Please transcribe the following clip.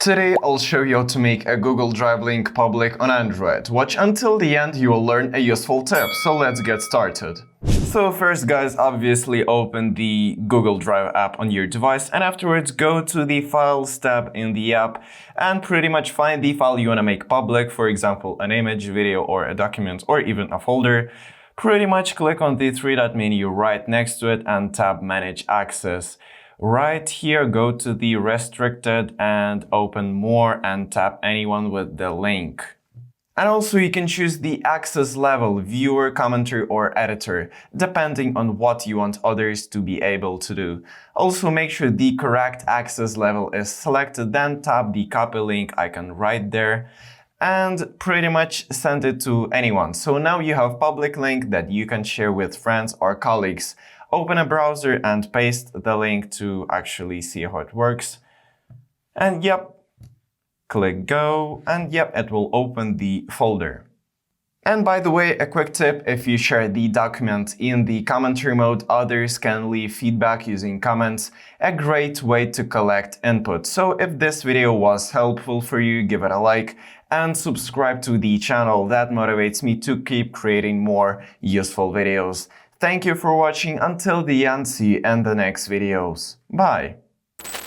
Today I'll show you how to make a Google Drive link public on Android. Watch until the end, you will learn a useful tip, so let's get started. So first guys, obviously open the Google Drive app on your device and afterwards go to the Files tab in the app and pretty much find the file you want to make public, for example an image, video or a document or even a folder. Pretty much click on the three-dot menu right next to it and tap Manage Access. Right here, go to the restricted and open more and tap anyone with the link. And also you can choose the access level, viewer, commenter or editor, depending on what you want others to be able to do. Also make sure the correct access level is selected, then tap the copy link icon right there and pretty much send it to anyone. So now you have public link that you can share with friends or colleagues. Open a browser and paste the link to actually see how it works. And yep, click go, and yep, it will open the folder. And by the way, a quick tip, if you share the document in the commentary mode, others can leave feedback using comments, a great way to collect input. So if this video was helpful for you, give it a like and subscribe to the channel. That motivates me to keep creating more useful videos. Thank you for watching until the end. See you in the next videos. Bye!